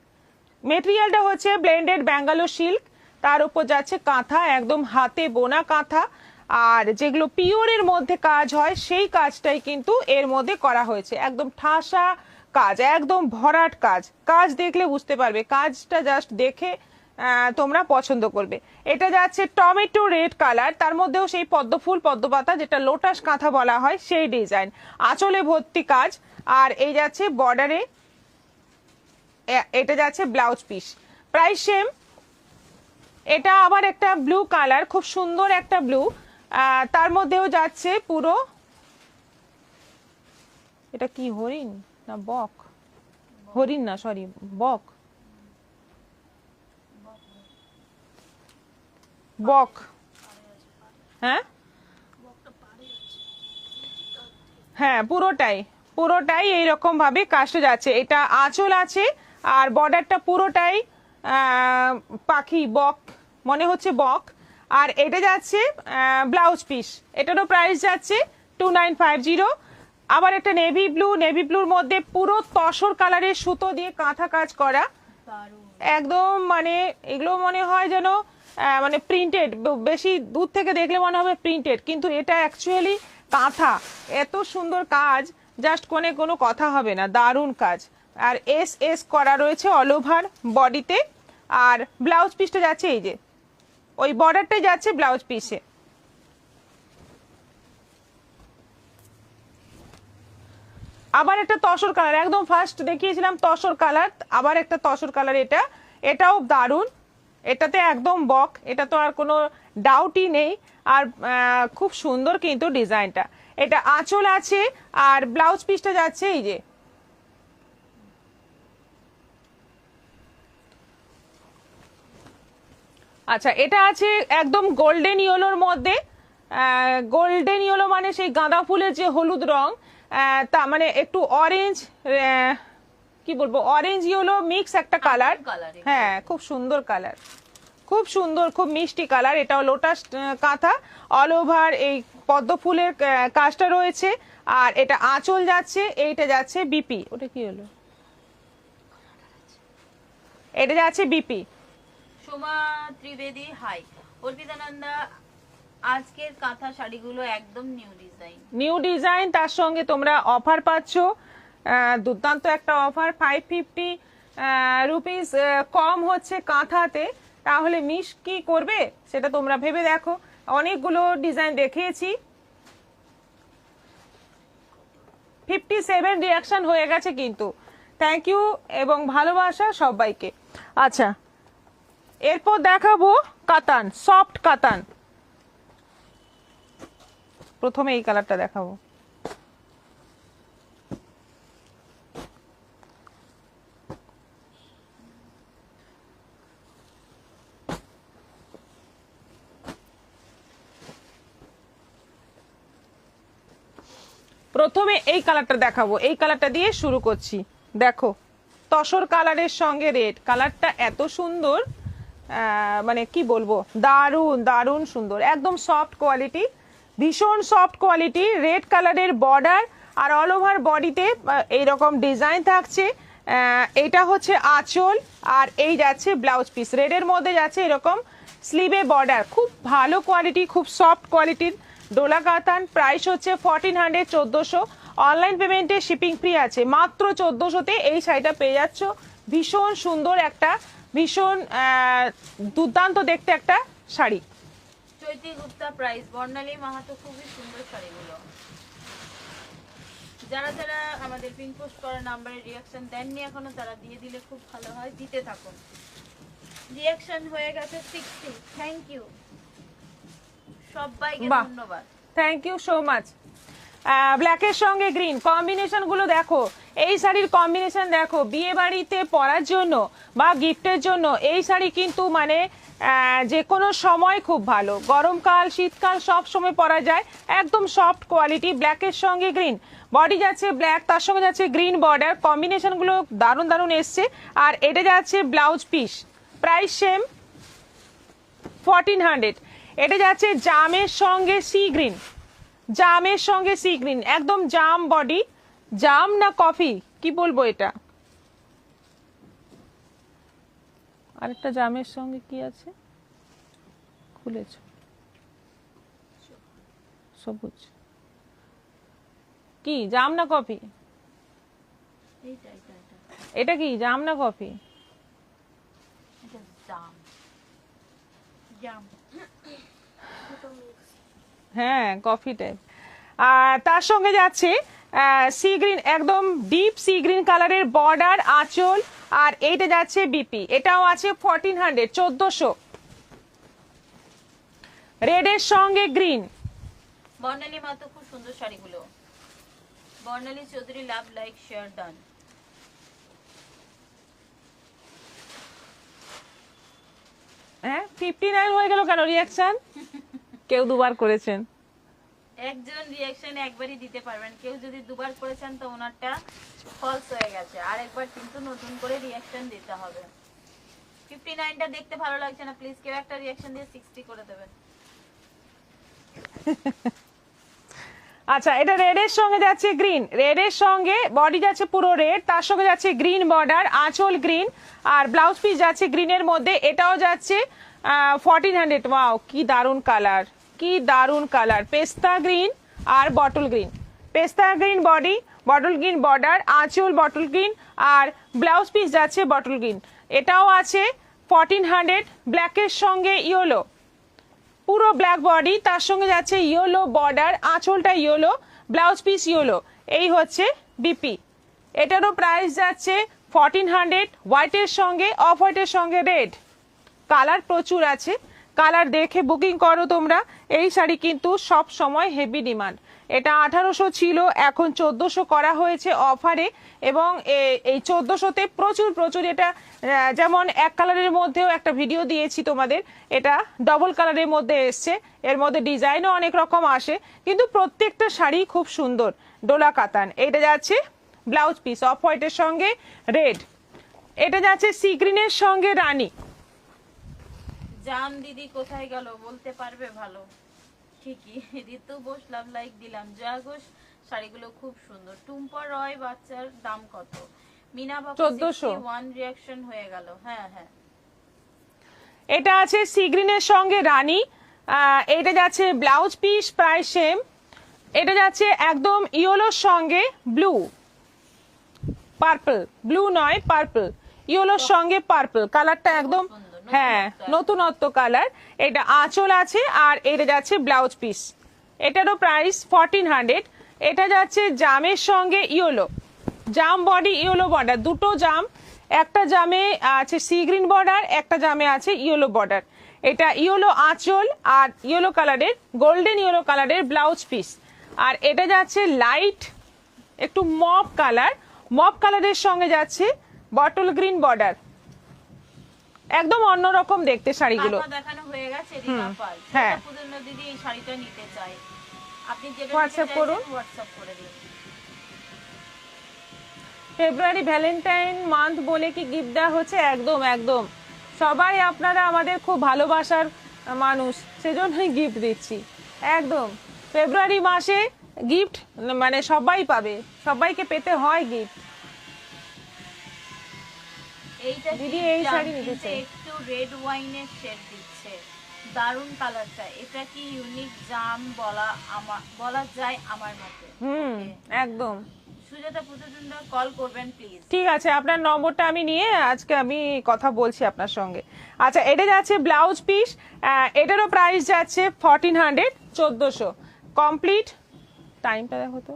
মেটেরিয়ালটা হচ্ছে ব্লেন্ডেড ব্যাঙ্গালোর সিল্ক, তার উপর যাচ্ছে কাঁথা, একদম হাতে বোনা কাঁথা, আর যেগুলো পিওরের মধ্যে কাজ হয় সেই কাজটাই কিন্তু এর মধ্যে করা হয়েছে, একদম ঠাসা কাজ, একদম ভরাট কাজ, কাজ দেখলে বুঝতে পারবে, কাজটা জাস্ট দেখে তোমরা পছন্দ করবে। এটা যাচ্ছে টমেটো রেড কালার, তার মধ্যেও সেই পদ্ম ফুল পদ্ম পাতা যেটা লোটাস কাঁথা বলা হয় সেই ডিজাইন, আঁচলে ভর্তি কাজ, আর এই যাচ্ছে বর্ডারে, এটা যাচ্ছে ব্লাউজ পিস, প্রাইস সেম। এটা আবার একটা ব্লু কালার, খুব সুন্দর একটা ব্লু, তার মধ্যেও যাচ্ছে পুরো, এটা কি হরিণ না বক, হরিণ না সরি বক, বক, হ্যাঁ হ্যাঁ পুরোটাই পুরোটাই এইরকম ভাবে কাজটা যাচ্ছে। এটা আঁচল আছে আর বর্ডারটা পুরোটাই পাখি বক মনে হচ্ছে বক, আর এটা যাচ্ছে ব্লাউজ পিস, এটারও প্রাইস যাচ্ছে 2950। আবার একটা নেভি ব্লুর মধ্যে পুরো তসর কালারের সুতো দিয়ে কাঁথা কাজ করা, একদম মানে এগুলো মনে হয় যেন মানে প্রিন্টেড, বেশি দূর থেকে দেখলে মনে হবে প্রিন্টেড, কিন্তু এটা অ্যাকচুয়ালি কাঁথা। এত সুন্দর কাজ, জাস্ট কোনো কথা হবে না, দারুণ কাজ। আর এস এস করা রয়েছে অল ওভার বডিতে। আর ব্লাউজ পিসটা যাচ্ছে এই যে ওই বর্ডারটাই যাচ্ছে ব্লাউজ পিসে। আবার একটা তসর কালার, একদম ফার্স্ট দেখিয়েছিলাম তসর কালার, আবার একটা তসর কালার, এটাও দারুণ। এটাতে একদম বক, এটা তো আর কোনো ডাউটই নেই। আর খুব সুন্দর কিন্তু ডিজাইনটা। এটা আঁচল আছে আর ব্লাউজ পিসটা যাচ্ছে এই যে আচ্ছা, এটা আছে একদম গোল্ডেন ইয়েলোর মধ্যে। গোল্ডেন ইয়েলো মানে সেই গাঁদা ফুলের যে হলুদ রং, তা মানে একটু অরেঞ্জ, কি বলবো, অরেঞ্জ ইয়েলো মিক্স একটা কালার। হ্যাঁ, খুব সুন্দর কালার, খুব সুন্দর, খুব মিষ্টি কালার। এটাও লোটাস কাঁথা, অল ওভার এই পদ্ম ফুলের কাজটা রয়েছে। আর এটা আঁচল যাচ্ছে, এইটা যাচ্ছে বিপি। ওটা কি হলো? এটা যাচ্ছে বিপি। সোমা ত্রিবেদী, হাই অর্পিতানন্দা, আজকের কাঁথা শাড়িগুলো একদম নিউ ডিজাইন, তার সঙ্গে তোমরা অফার পাচ্ছ, দুর্দান্ত একটা অফার। 550 রুপিস কম হচ্ছে কাঁথাতে, তাহলে মিস কি করবে সেটা তোমরা ভেবে দেখো। অনেকগুলো ডিজাইন দেখিয়েছি। 57 রিয়াকশন হয়ে গেছে কিন্তু, থ্যাংক ইউ এবং ভালোবাসা সবাইকে। আচ্ছা, এরপর দেখাবো কাতান, সফট কাতান। প্রথমে এই কালারটা দেখাবো। প্রথমে এই কালারটা দেখাবো, এই কালারটা দিয়ে শুরু করছি। দেখো, তসর কালারের সঙ্গে রেড কালারটা এত সুন্দর, মানে কি বলবো, দারুণ দারুণ সুন্দর, একদম সফট কোয়ালিটি, ভীষণ সফট কোয়ালিটি। রেড কালারের বর্ডার আর অল ওভার বডিতে এইরকম ডিজাইন থাকছে। এটা হচ্ছে আঁচল আর এই যাচ্ছে ব্লাউজ পিস। রেডের মধ্যে যাচ্ছে এরকম স্লিভে বর্ডার, খুব ভালো কোয়ালিটি, খুব সফট কোয়ালিটির ডোলা কাতান। প্রাইস হচ্ছে 1400, 1400। অনলাইন পেমেন্টে শিপিং ফ্রি আছে। মাত্র 1400-তে এই শাড়িটা পেয়ে যাচ্ছ। ভীষণ সুন্দর একটা, ভীষণ দুর্দান্ত দেখতে একটা শাড়ি। চৈতি গুপ্তা, প্রাইস বর্ণালী মাহাতো, খুবই সুন্দর শাড়িগুলো। যারা যারা আমাদের পিন পোস্ট করা নাম্বারে রিঅ্যাকশন দেননি এখনো, তারা দিয়ে দিলে খুব ভালো হয়, দিতে থাকুন। রিঅ্যাকশন হয়ে গেছে 60, থ্যাংক ইউ সবাইকে, ধন্যবাদ, থ্যাংক ইউ সো মাচ। ব্ল্যাকের সঙ্গে গ্রিন কম্বিনেশন গুলো দেখো, এই শাড়ির কম্বিনেশন দেখো, বিয়ে বাড়িতে পরার জন্য বা গিফটের জন্য এই শাড়ি কিন্তু মানে যে কোনো সময় খুব ভালো, গরমকাল শীতকাল সব সময় পরা যায়। একদম সফট কোয়ালিটি, ব্ল্যাকের সঙ্গে গ্রিন, বডি যাচ্ছে ব্ল্যাক, তার সঙ্গে যাচ্ছে গ্রিন বর্ডার, কম্বিনেশন গুলো দারুণ দারুণ এসছে। আর এটা যাচ্ছে ব্লাউজ পিস, প্রাইস সেম 1400। এটা যাচ্ছে জামের সঙ্গে সি গ্রিন, জামের সঙ্গে সি গ্রিন, একদম জাম বডি, জাম না কফি কি বলবো এটা। আরেকটা জামের সঙ্গে কি আছে, খুলেছ, সবুজ, কি জাম না কফি? এটা কি জাম না কফি? হ্যাঁ, কফি টাইপ। আর তার সঙ্গে যাচ্ছে সি গ্রিন, একদম ডিপ সি গ্রিন কালারের বর্ডার, আঁচল। আর এইটা যাচ্ছে বিপি, এটাও আছে 1400, 1400। রেডের সঙ্গে গ্রিন। বর্ণালী মাতো, খুব সুন্দর শাড়িগুলো। বর্ণালী চৌধুরী, লাভ, লাইক, শেয়ার, ডান। হ্যাঁ, 59 হয়ে গেল কেন রিঅ্যাকশন? কেউ দুবার করেছেন। একজন রিঅ্যাকশন একবারই দিতে পারবেন, কেউ যদি দুবার করেছেন তো ওনারটা ফলস হয়ে গেছে, আর একবার কিন্তু নতুন করে রিঅ্যাকশন দিতে হবে। 59টা দেখতে ভালো লাগছে না, প্লিজ কেউ একটা রিঅ্যাকশন দিয়ে 60 করে দেবেন। আচ্ছা, এটা রেডের সঙ্গে যাচ্ছে গ্রিন, রেডের সঙ্গে বডি যাচ্ছে পুরো রেড, তার সঙ্গে যাচ্ছে গ্রিন বর্ডার, আঁচল গ্রিন, আর ব্লাউজ পিস যাচ্ছে গ্রিনের মধ্যে। এটাও যাচ্ছে 1400। ওয়াও, কি দারুণ কালার, কি দারুণ কালার, পেস্তা গ্রিন আর বটল গ্রিন। পেস্তা green body, bottle green border, আঁচল বটল গ্রিন, আর ব্লাউজ পিস যাচ্ছে বটল গ্রিন। এটাও আছে 1400, ব্ল্যাকের সঙ্গে ইয়েলো, পুরো ব্ল্যাক বডি, তার সঙ্গে যাচ্ছে ইয়েলো বর্ডার, আঁচলটা ইয়েলো, ব্লাউজ পিস ইয়েলো। এই হচ্ছে বিপি। এটারও প্রাইস যাচ্ছে 1400, হোয়াইটের সঙ্গে, অফ হোয়াইটের সঙ্গে রেড। কালার প্রচুর আছে, কালার দেখে বুকিং করো তোমরা। এই শাড়ি কিন্তু সব সময় হেভি ডিমান্ড। এটা 1800 ছিল, এখন 1400 করা হয়েছে অফারে, এবং এই 1400-তে প্রচুর প্রচুর, এটা যেমন এক কালারের মধ্যেও একটা ভিডিও দিয়েছি তোমাদের, এটা ডবল কালারের মধ্যে এসছে, এর মধ্যে ডিজাইনও অনেক রকম আসে, কিন্তু প্রত্যেকটা শাড়ি খুব সুন্দর, ডোলা কাতান। এটা যাচ্ছে ব্লাউজ পিস অফ হোয়াইটের সঙ্গে রেড। এটা যাচ্ছে সি গ্রিনের সঙ্গে রানী। জান দিদি কোথায় গেল বলতে পারবে? ভালো ঠিকই, ঋতু বোস লাভ লাইক দিলাম। জয়া ঘোষ শাড়িগুলো খুব সুন্দর। টুম্পা রয় বাচ্চার দাম কত? মিনা বাবু 1401 রিঅ্যাকশন হয়ে গেল। হ্যাঁ হ্যাঁ, এটা আছে সি গ্রিনের সঙ্গে রানী। এটা যাচ্ছে ব্লাউজ পিস প্রায় সেম। এটা যাচ্ছে একদম ইয়েলোর সঙ্গে ব্লু, পার্পল, ব্লু নয় পার্পল, ইয়েলোর সঙ্গে পার্পল, কালারটা একদম হ্যাঁ নতুনত্ব কালার। এটা আঁচল আছে, আর এটা যাচ্ছে ব্লাউজ পিস। এটারও প্রাইস 1400। এটা যাচ্ছে জামের সঙ্গে ইয়েলো, জাম বডি ইয়েলো বর্ডার, দুটো জাম, একটা জামে আছে সি গ্রিন বর্ডার, একটা জামে আছে ইয়েলো বর্ডার। এটা ইয়েলো আঁচল আর ইয়েলো কালারের, গোল্ডেন ইয়েলো কালারের ব্লাউজ পিস। আর এটা যাচ্ছে লাইট একটু মপ কালার, মপ কালারের সঙ্গে যাচ্ছে বটল গ্রিন বর্ডার, একদম অন্যরকম দেখতে শাড়িগুলো। দেখানো হয়ে গেছে রিনা পাল। হ্যাঁ, পূর্ণ দিদি এই শাড়িটা নিতে চাই, আপনি যেটা হোয়াটসঅ্যাপ করুন, হোয়াটসঅ্যাপ করে দিন। ফেব্রুয়ারি ভ্যালেন্টাইন মান্থ বলে কি গিফট দেওয়া হচ্ছে? একদম একদম, সবাই আপনারা আমাদের খুব ভালোবাসার মানুষ, সেজন্যই গিফট দিচ্ছি। একদম ফেব্রুয়ারি মাসে গিফট মানে সবাই পাবে, সবাইকে পেতে হয় গিফট। এইটা দিদি এই শাড়ি নিতে চাই, একটু রেড ওয়াইনের শেড দিচ্ছে, দারুন কালারটা। এটা কি ইউনিক জাম বলা যায় আমার মতে? একদম। সুজাতা পুতুলুন্ডা কল করবেন প্লিজ। ঠিক আছে, আপনার নম্বরটা আমি নিয়ে আজকে আমি কথা বলছি আপনার সঙ্গে। আচ্ছা, এটা যাচ্ছে ব্লাউজ পিস, এটারও প্রাইস যাচ্ছে 1400, 1400 কমপ্লিট। টাইমটা দেখো তো,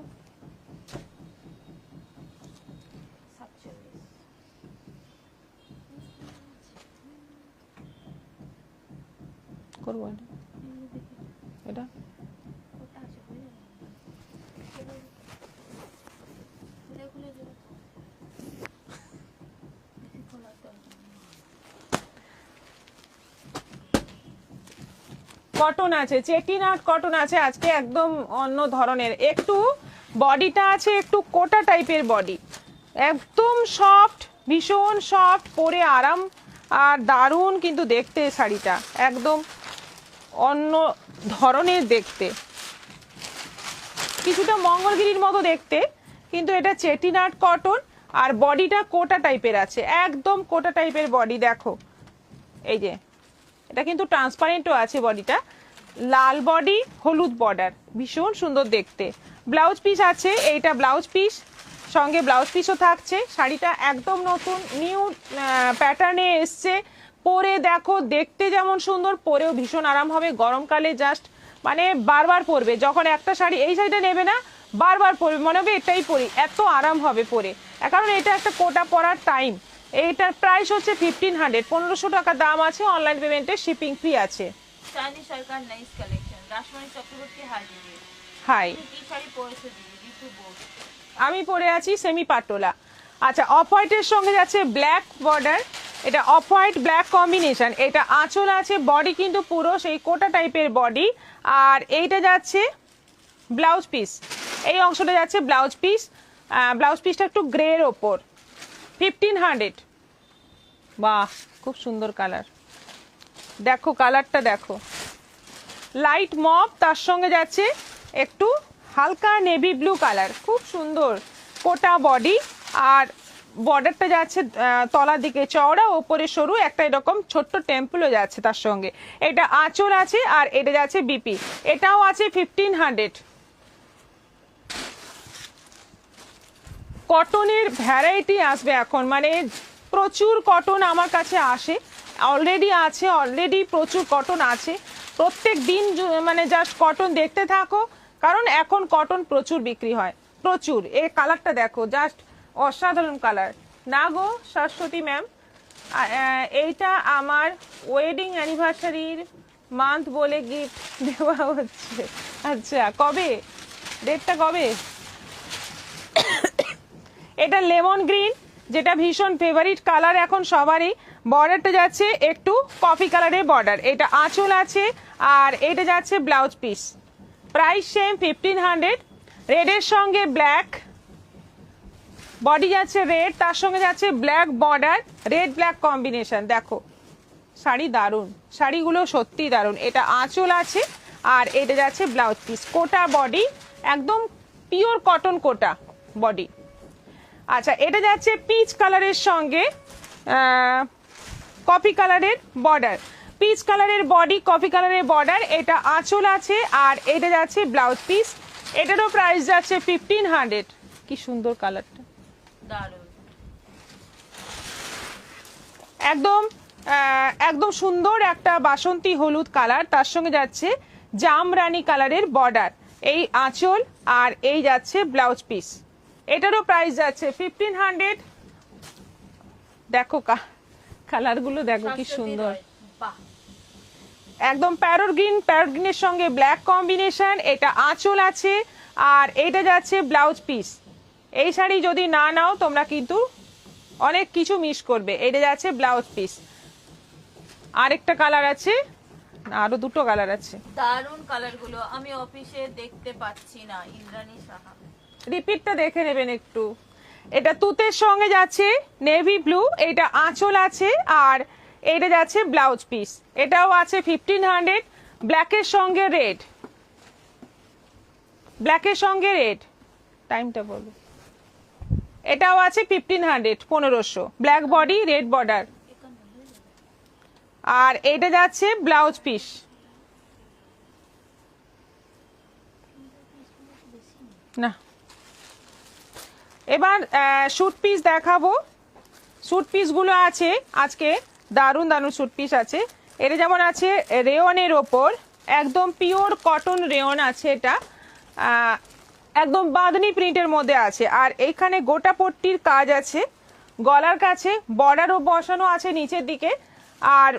করবো এটা কটন আছে, চেটিনাট কটন আছে আজকে, একদম অন্য ধরনের। একটু বডিটা আছে একটু কোটা টাইপের বডি, একদম সফট, ভীষণ সফট, পরে আরাম আর দারুণ কিন্তু দেখতে শাড়িটা, একদম অন্য ধরনের দেখতে, কিছুটা মঙ্গলগিরির মতো দেখতে, কিন্তু এটা চেটিনাট কটন আর বডিটা কোটা টাইপের আছে, একদম কোটা টাইপের বডি। দেখো এই যে, এটা কিন্তু ট্রান্সপারেন্টও আছে বডিটা, লাল বডি হলুদ বর্ডার, ভীষণ সুন্দর দেখতে। ব্লাউজ পিস আছে, এইটা ব্লাউজ পিস, সঙ্গে ব্লাউজ পিসও থাকছে। শাড়িটা একদম নতুন নিউ প্যাটার্নে এসছে, পরে দেখো দেখতে যেমন সুন্দর, পরেও ভীষণ আরাম হবে। গরমকালে জাস্ট মানে বারবার পরবে, যখন একটা শাড়ি এই শাড়িটা নেবে না বারবার পরবে, মনে হবে এটাই পরি, এত আরাম হবে পরে, কারণ এটা একটা কোটা পরার টাইম। এইটার প্রাইস হচ্ছে 1500, 1500 টাকা দাম আছে, অনলাইন পেমেন্টে শিপিং ফ্রি আছে। চাঁদনি সরকার নাইস কালেকশন। রাশমানি চক্রবর্তী হাই দিদি। হাই, কি শাড়ি পরেছো দিদি? ঋতু বোস। আমি পরে আছি সেমি পাটোলা। আচ্ছা, অফ হোয়াইটের সঙ্গে যাচ্ছে ব্ল্যাক বর্ডার, এটা অফ হোয়াইট ব্ল্যাক কম্বিনেশন। এটা আঁচল আছে, বডি কিন্তু পুরো সেই কোটা টাইপের বডি, আর এইটা যাচ্ছে ব্লাউজ পিস, এই অংশটা যাচ্ছে ব্লাউজ পিস। ব্লাউজ পিসটা একটু গ্রের ওপর, 1500। বাহ, খুব সুন্দর কালার, দেখো কালারটা দেখো, লাইট মপ, তার সঙ্গে যাচ্ছে একটু হালকা নেভি ব্লু কালার, খুব সুন্দর কোটা বডি, আর বর্ডারটা যাচ্ছে তলার দিকে চওড়া, ওপরে সরু, একটা এরকম ছোট্ট টেম্পলও যাচ্ছে তার সঙ্গে। এটা আঁচল আছে আর এটা যাচ্ছে বিপি, এটাও আছে 1500। কটনের ভ্যারাইটি আসবে এখন, মানে প্রচুর কটন আমার কাছে আসে, অলরেডি প্রচুর কটন আছে। প্রত্যেক দিন মানে জাস্ট কটন দেখতে থাকো, কারণ এখন কটন প্রচুর বিক্রি হয়, প্রচুর। এই কালারটা দেখো, জাস্ট অসাধারণ কালার না গো সরস্বতী ম্যাম। এইটা আমার ওয়েডিং অ্যানিভার্সারির মান্থ বলে গিফট দেওয়া হচ্ছে। আচ্ছা, কবে, ডেটটা কবে? এটা লেমন গ্রিন, যেটা ভীষণ ফেভারিট কালার এখন সবারই। বর্ডারটা যাচ্ছে একটু কফি কালারের বর্ডার, এটা আঁচল আছে আর এটা যাচ্ছে ব্লাউজ পিস। Price same 1500। রেডের সঙ্গে ব্ল্যাক, বডি যাচ্ছে রেড, তার সঙ্গে যাচ্ছে black border, red black combination. দেখো শাড়ি দারুণ, শাড়িগুলো সত্যি দারুণ। এটা আঁচল আছে আর এটা যাচ্ছে ব্লাউজ পিস। কোটা বডি, একদম পিওর কটন কোটা বডি। আচ্ছা, এটা যাচ্ছে পিচ কালারের সঙ্গে কফি কালারের বর্ডার, পিচ কালারের বডি, কফি কালারের বর্ডার, এটা আঁচল আছে আর এটা যাচ্ছে ব্লাউজ পিস। এটারও প্রাইস যাচ্ছে 1500। কি সুন্দর কালারটা, দারুণ, একদম সুন্দর একটা বাসন্তী হলুদ কালার, তার সঙ্গে যাচ্ছে জামরানি কালারের বর্ডার, এই আঁচল আর এই যাচ্ছে ব্লাউজ পিস। এটারও প্রাইস যাচ্ছে 1500। দেখো কালারগুলো দেখো কি সুন্দর, একদম প্যারট গ্রিনের সঙ্গে ব্ল্যাক কম্বিনেশন। এটা আঁচল আছে আর এটা যাচ্ছে ব্লাউজ পিস। এই শাড়ি যদি না নাও তোমরা কিন্তু অনেক কিছু মিস করবে। এটা যাচ্ছে ব্লাউজ পিস। আরেকটা কালার আছে, আরো দুটো কালার আছে, দারুণ কালারগুলো আমি অফিসে দেখতে পাচ্ছি না। ইন্দ্রাণী সাহা, রিপিটটা দেখে নেবেন একটু। এটা তুতের সঙ্গে যাচ্ছে নেভি ব্লু, এটা আঁচল আছে আর এটা যাচ্ছে ব্লাউজ পিস। এটাও আছে 1500। ব্ল্যাকের সঙ্গে রেড, ব্ল্যাকের সঙ্গে রেড, টাইমটা বলো। এটাও আছে 1500, 1500। ব্ল্যাক বডি, রেড বর্ডার, আর এটা যাচ্ছে ব্লাউজ পিস। না, এবার স্যুট পিস দেখাবো। স্যুট পিসগুলো আছে আজকে, দারুণ দারুণ স্যুট পিস আছে। এটা যেমন আছে রেয়নের ওপর, একদম পিওর কটন রেয়ন আছে, এটা একদম বাঁধনি প্রিন্টের মধ্যে আছে। আর এইখানে গোটা পট্টির কাজ আছে, গলার কাছে বর্ডারও বসানো আছে নিচের দিকে। আর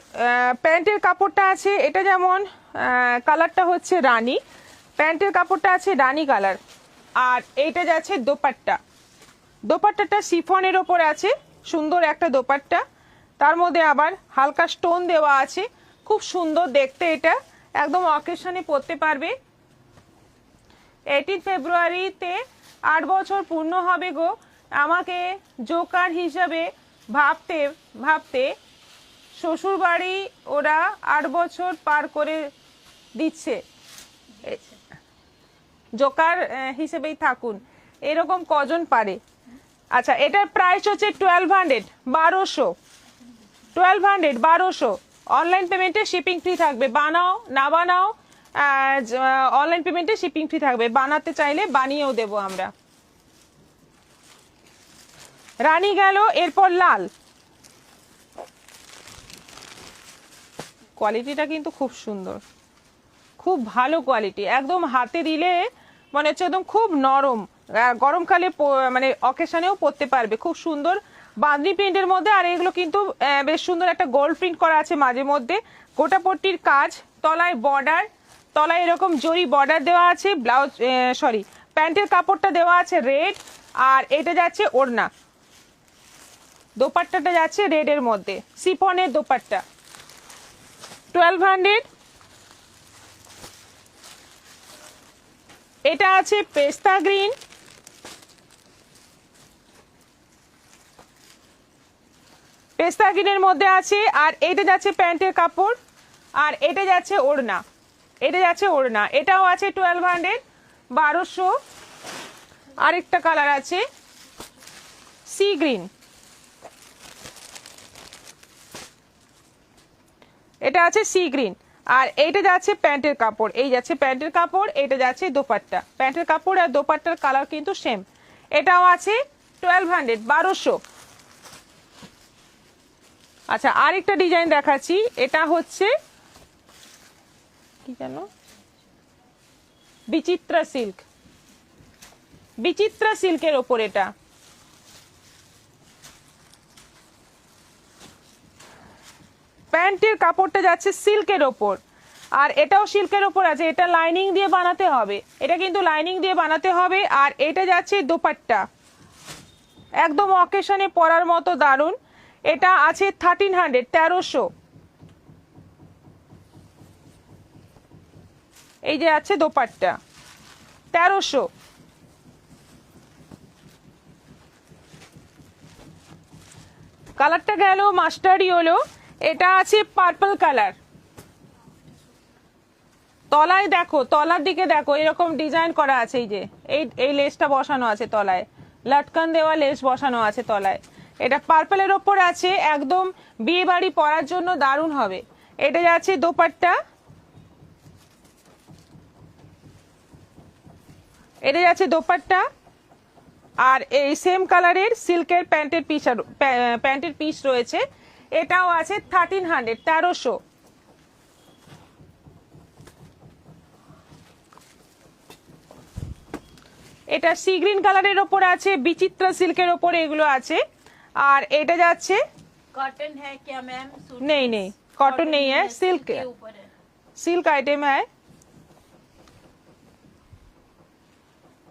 প্যান্টের কাপড়টা আছে, এটা যেমন কালারটা হচ্ছে রানী, প্যান্টের কাপড়টা আছে রানী কালার। আর এইটা যাচ্ছে দোপাট্টা, দোপাট্টাটা শিফনের ওপর আছে, সুন্দর একটা দোপাট্টা, তার মধ্যে আবার হালকা স্টোন দেওয়া আছে, খুব সুন্দর দেখতে। এটা একদম অকেশনে পরতে পারবে। 18 ফেব্রুয়ারিতে 8 বছর পূর্ণ হবে গো। আমাকে জোকার হিসাবে ভাবতে ভাবতে শ্বশুরবাড়ি ওরা 8 বছর পার করে দিচ্ছে, জোকার হিসেবেই থাকুন, এরকম কজন পারে। আচ্ছা, এটার প্রাইস হচ্ছে 1200, 1200। অনলাইন পেমেন্টে শিপিং ফ্রি থাকবে, বানাও না বানাও অনলাইন পেমেন্টে শিপিং ফ্রি থাকবে, বানাতে চাইলে বানিয়েও দেবো আমরা। রানী গেল, এরপর লাল। কোয়ালিটিটা কিন্তু খুব সুন্দর, খুব ভালো কোয়ালিটি, একদম হাতে দিলে মনে হচ্ছে একদম খুব নরম। গরমকালে মানে অকেশনেও পরতে পারবে, খুব সুন্দর বাঁধনি প্রিন্টের মধ্যে। আর এগুলো কিন্তু বেশ সুন্দর একটা গোল্ড প্রিন্ট করা আছে মাঝে মধ্যে, গোটা পট্টির কাজ, তলায় বর্ডার, তলায় এরকম জরি বর্ডার দেওয়া আছে। ব্লাউজ প্যান্টের কাপড়টা দেওয়া আছে রেড, আর এটা যাচ্ছে ওড়না, দোপাট্টাটা যাচ্ছে রেডের মধ্যে, শিফনের দোপাট্টা, 1200। এটা আছে পেস্তা গ্রিন, পেস্তা গ্রিনের মধ্যে আছে। আর এটা যাচ্ছে প্যান্টের কাপড়, আর এটা যাচ্ছে ওড়না, এটা যাচ্ছে ওড়না, এটাও আছে 1200, 1200। আরেকটা কালার আছে সি গ্রিন, এটা আছে সি গ্রিন। আর এইটা যাচ্ছে প্যান্টের কাপড়, এই যাচ্ছে প্যান্টের কাপড়, এটা যাচ্ছে দোপাট্টা। প্যান্টের কাপড় আর দোপাট্টার কালার কিন্তু সেম। এটাও আছে 1200, 1200। আচ্ছা, আরেকটা ডিজাইন দেখাচ্ছি, এটা হচ্ছে কি জানো, বিচিত্রা সিল্ক, বিচিত্রা সিল্কের ওপর এটা। প্যান্টের কাপড়টা যাচ্ছে সিল্কের ওপর, আর এটাও সিল্কের ওপর আছে। এটা লাইনিং দিয়ে বানাতে হবে, এটা কিন্তু লাইনিং দিয়ে বানাতে হবে। আর এটা যাচ্ছে দোপাট্টা, একদম অকেশনে পরার মতো দারুন। এটা আছে 1300, 1300। এই যে আছে দোপাট্টা 1300। কালারটা গেল মাস্টার্ডই হলো। এটা আছে পার্পল কালার। তলায় দেখো, তলার দিকে দেখো, এরকম ডিজাইন করা আছে। এই যে এই লেসটা বসানো আছে তলায়, লটকান দেওয়া লেস বসানো আছে তলায়। এটা পার্পলের ওপর আছে, একদম বিয়ে বাড়ি পরার জন্য দারুণ হবে। এটা যাচ্ছে দোপাট্টা, এটা যাচ্ছে দোপাট্টা। আর এই সেম কালারের সিল্কের প্যান্টের পিস রয়েছে, এটাও আছে 1300, 1300। এটা সি গ্রিন কালারের ওপর আছে, বিচিত্রা সিল্কের ওপর এগুলো আছে। আর এটা যাচ্ছে कॉटन है क्या मैम? नहीं नहीं, कॉटन नहीं है, सिल्क के ऊपर है। सिल्क आइटम है।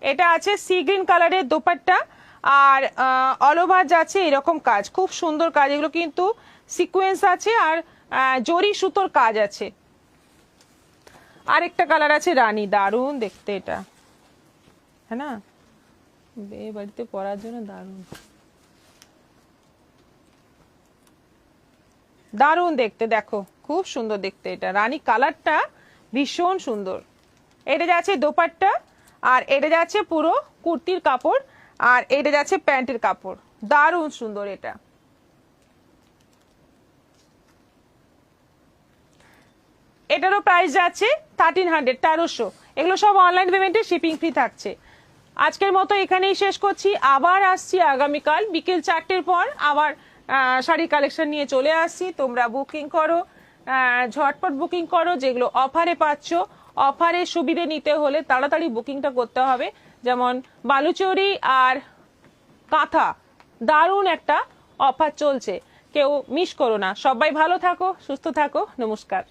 এটা আছে সি গ্রিন কালারের দোপাট্টা, আর অল ওভার যাচ্ছে এরকম কাজ, খুব সুন্দর কাজ। এগুলো কিন্তু সিকোয়েন্স আছে আর জরি সুতোর কাজ আছে। আরেকটা কালার আছে রানী, দারুণ দেখতে এটা, হ্যাঁ না, বিয়ে বাড়িতে পরার জন্য দারুণ, দারুণ দেখতে। দেখো খুব সুন্দর দেখতে, এটা রানী কালারটা ভীষণ সুন্দর। এটা যাচ্ছে দোপাট্টা, আর এটা যাচ্ছে পুরো কুর্তির কাপড়, আর এটা যাচ্ছে প্যান্টের কাপড়, দারুণ সুন্দর এটা। এটারও প্রাইস যাচ্ছে 1300, 1300। এগুলো সব অনলাইন পেমেন্টে শিপিং ফ্রি থাকছে। আজকের মতো এখানেই শেষ করছি, আবার আসছি আগামীকাল বিকেল 4টের পর, আবার শাড়ি কালেকশন নিয়ে চলে আসছি। তোমরা বুকিং করো, ঝটপট বুকিং করো, যেগুলো অফারে পাচ্ছ। অফারের সুবিধে নিতে হলে তাড়াতাড়ি বুকিংটা করতে হবে। যেমন বালুচরি আর কাঁথা, দারুণ একটা অফার চলছে, কেউ মিস করো না। সবাই ভালো থাকো, সুস্থ থাকো, নমস্কার।